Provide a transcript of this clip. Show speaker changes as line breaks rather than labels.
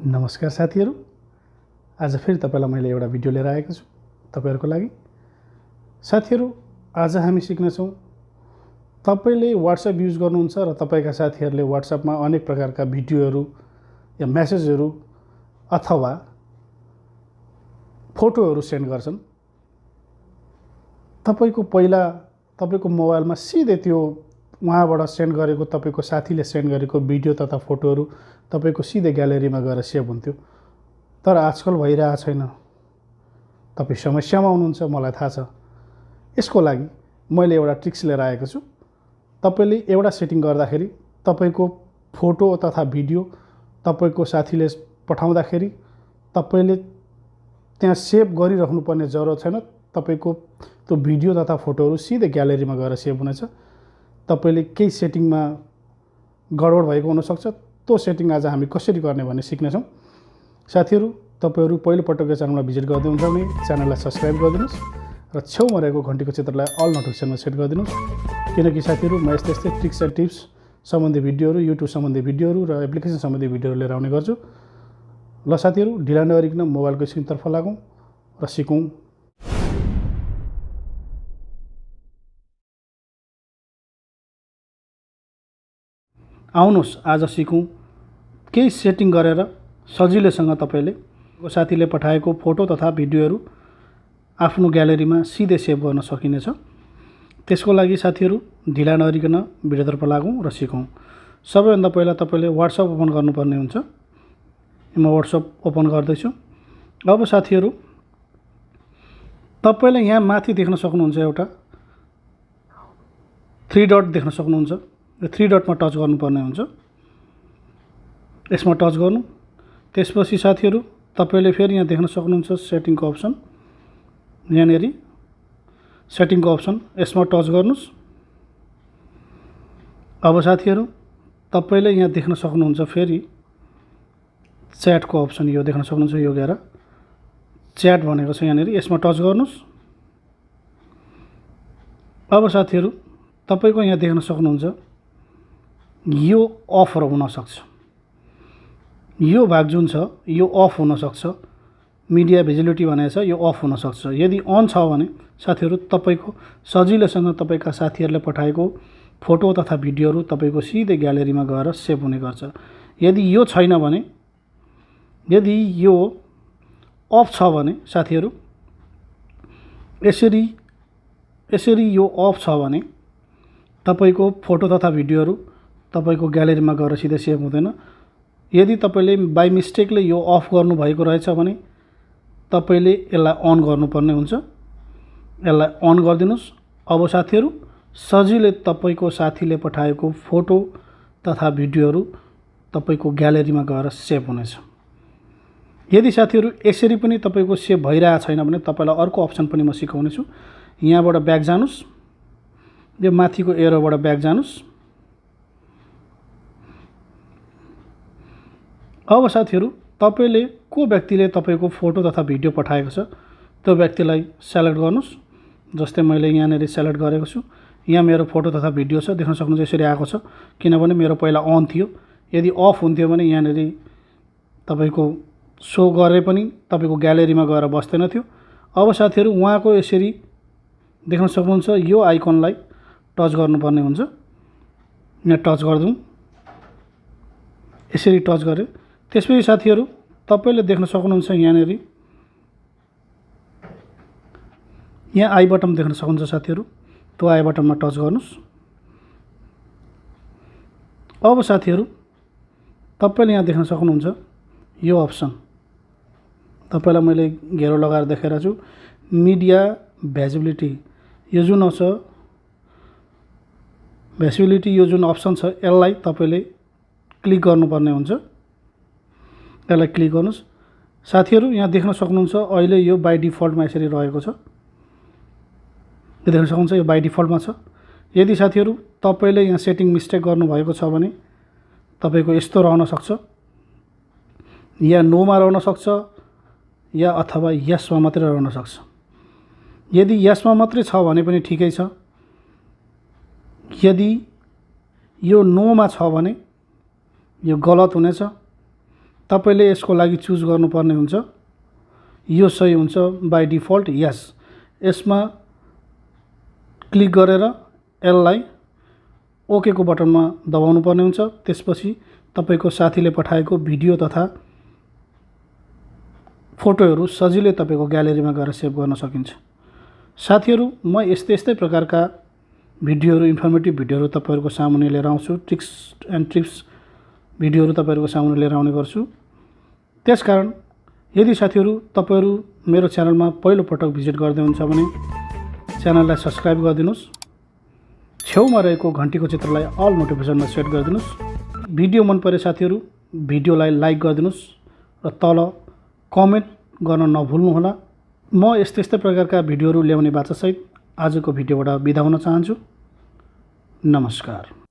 नमस्कार साथीहरु, आज फेरि तपाईलाई मैले एउटा भिडियो लिएर आएको छु तपाईहरुको लागि। साथीहरु, आज हामी सिक्ने छौं तपाईले WhatsApp युज गर्नुहुन्छ र तपाईका साथीहरुले WhatsApp मा अनेक प्रकारका भिडियोहरु या मेसेजहरु अथवा फोटोहरु सेन्ड गर्छन्। तपाईको मोबाइलमा सिधै त्यो उहाँबाट सेन्ड गरेको तपाईको साथीले सेन्ड गरेको भिडियो तथा फोटोहरु तपाईको सिधै ग्यालेरीमा गएर सेभ हुन्थ्यो। तर आजकल भइरहेको छैन। तपाई समस्यामा हुनुहुन्छ, मलाई थाहा छ। यसको लागि मैले एउटा ट्रिक्स लिएर आएको छु। तपाईले एउटा सेटिङ गर्दाखेरि तपाईको फोटो तथा भिडियो तपाईको साथीले पठाउँदाखेरि तपाईले त्यहाँ सेभ गरिराख्नु पर्ने जरुरत छैन। तपाईको त्यो भिडियो तथा फोटोहरु सिधै ग्यालेरीमा गएर सेभ हुनेछ। तपाईले केही सेटिङमा गडबड भएको हुन सक्छ। त्यो सेटिङ आज हामी कसरी गर्ने भन्ने सिक्ने छौं। साथीहरु, तपाईहरु पहिलो पटक यो च्यानलमा भिजिट गर्दै हुनुहुन्छ भने च्यानललाई सब्स्क्राइब गरिदिनुस् र छेउमा रहेको घण्टीको चित्रलाई अल नोटिफिकेसनमा सेट गरिदिनुस्, किनकि साथीहरु म यस्तै ट्रिक्स एन्ड टिप्स सम्बन्धी भिडियोहरु, युट्युब सम्बन्धी भिडियोहरु र एप्लिकेसन सम्बन्धी भिडियोहरु लिएर आउने गर्छु। ल साथीहरु, ढिला नगरिकन मोबाइलको स्क्रिनतर्फ लागौं र सिकौं। आउनुस् आज सिकौं केही सेटिङ गरेर सजिलैसँग तपाईले साथीले पठाएको फोटो तथा भिडियोहरु आफ्नो ग्यालेरीमा सिधै सेभ गर्न सकिनेछ। त्यसको लागि साथीहरु ढिला नगरिकन भिडियोतर्फ लागौं र सिकौं। सबैभन्दा पहिला तपाईले WhatsApp ओपन गर्नुपर्ने हुन्छ। म WhatsApp ओपन गर्दै छु। अब साथीहरु, तपाईले यहाँ माथि देख्न सक्नुहुन्छ एउटा 3 डट देख्न सक्नुहुन्छ। यो 3 डटमा टच गर्नुपर्ने हुन्छ। यसमा टच गर्नु। त्यसपछि साथीहरु तपाईले फेरि यहाँ देख्न सक्नुहुन्छ सेटिङको अप्सन। यहाँनेरि सेटिङको अप्सन, यसमा टच गर्नुस्। अब साथीहरु तपाईले यहाँ देख्न सक्नुहुन्छ फेरि च्याटको अप्सन, यो देख्न सक्नुहुन्छ। यो गएर च्याट भनेको छ यहाँनेरि, यसमा टच गर्नुस्। अब साथीहरु तपाईको यहाँ देख्न सक्नुहुन्छ यो अफ हुन सक्छ। यो भाग जुन छ यो अफ हुन सक्छ। मिडिया भिजिबिलिटी भनेको छ, यो अफ हुन सक्छ। यदि अन छ भने साथीहरु तपाईको सजिलैसँग तपाईका साथीहरुले पठाएको फोटो तथा भिडियोहरु तपाईको सिधै ग्यालेरीमा गएर सेभ हुने गर्छ। यदि यो छैन भने, यदि यो अफ छ भने साथीहरु यसरी यो अफ छ भने तपाईको फोटो तथा भिडियोहरु तपाईको ग्यालेरीमा गएर सिधै सेभ हुँदैन। यदि तपाईले बाइ मिस्टेकले यो अफ गर्नु भएको रहेछ भने तपाईले यसलाई अन गर्नुपर्ने हुन्छ। यसलाई अन गरिदिनुस्। अब साथीहरु सजिलै तपाईको साथीले पठाएको फोटो तथा भिडियोहरु तपाईको ग्यालेरीमा गएर सेभ हुनेछ। यदि साथीहरु यसरी पनि तपाईको सेभ भइरहेको छैन भने तपाईलाई अर्को अप्सन पनि म सिकाउने छु। यहाँबाट ब्याक जानुस्। यो माथिको एरोबाट ब्याक जानुस्। अब साथीहरु तपाईले को व्यक्तिले तपाईको फोटो तथा भिडियो पठाएको छ त्यो व्यक्तिलाई सिलेक्ट गर्नुस्। जस्तै मैले यहाँनेरि सिलेक्ट गरेको छु। यहाँ मेरो फोटो तथा भिडियो छ, देख्न सक्नुहुन्छ यसरी आएको छ, किनभने मेरो पहिला अन थियो। यदि अफ हुन्थ्यो भने यहाँनेरि तपाईको शो गरे पनि तपाईको ग्यालेरीमा गएर बस्दैन थियो। अब साथीहरु उहाँको यसरी देख्न सक्नुहुन्छ यो आइकनलाई टच गर्नुपर्ने हुन्छ। यहाँ टच गर्दौं। यसरी टच गरे त्यसपछि साथीहरु तपाईले देख्न सक्नुहुन्छ यहाँनेरि यहाँ आई बटन देख्न सक्नुहुन्छ साथीहरु। त्यो आई बटनमा टच गर्नुस्। अब साथीहरु तपाईले यहाँ देख्न सक्नुहुन्छ यो अप्सन। तपाईलाई मैले घेरो लगाएर देखाइरहेको छु। मिडिया भिजिबिलिटी यो जुन छ भिजिबिलिटी, यो जुन अप्सन छ यसलाई तपाईले क्लिक गर्नुपर्ने हुन्छ। यसलाई क्लिक गर्नुस्। साथीहरु यहाँ देख्न सक्नुहुन्छ अहिले यो बाइ डिफल्टमा यसरी रहेको छ। यो देख्न सक्नुहुन्छ यो बाइ डिफल्टमा छ। यदि साथीहरु तपाईले यहाँ सेटिङ मिस्टेक गर्नु भएको छ भने तपाईको यस्तो रहन सक्छ, या नोमा रहन सक्छ, या अथवा यसमा मात्रै रहन सक्छ। यदि यसमा मात्रै छ भने पनि ठिकै छ। यदि यो नोमा छ भने यो गलत हुनेछ। तपाईले यसको लागि चुज गर्नुपर्ने हुन्छ। यो सही हुन्छ बाइ डिफल्ट यस। यसमा क्लिक गरेर यसलाई ओके को बटनमा दबाउनु पर्ने हुन्छ। त्यसपछि तपाईको साथीले पठाएको भिडियो तथा फोटोहरू सजिलै तपाईको ग्यालेरीमा गएर सेभ गर्न सकिन्छ। साथीहरू, म यस्तै प्रकारका भिडियोहरू, इन्फर्मेटिभ भिडियोहरू तपाईहरुको सामुन्ने लिएर आउँछु। ट्रिक्स एन्ड टिप्स भिडियोहरू तपाईहरुको सामुन्ने लिएर आउने गर्छु। त्यसकारण यदि साथीहरू तपाईहरु मेरो च्यानलमा पहिलो पटक भिजिट गर्दै हुनुहुन्छ भने च्यानललाई सब्स्क्राइब गरिदिनुस्। छेउमा रहेको घण्टीको चित्रलाई अल नोटिफिकेसनमा सेट गरिदिनुस्। भिडियो मन परे साथीहरू भिडियोलाई लाइक गरिदिनुस् र तल कमेन्ट गर्न नभुल्नुहोला। म यस्तै प्रकारका भिडियोहरू ल्याउने बाचासहित आजको भिडियोबाट बिदा हुन चाहन्छु। नमस्कार।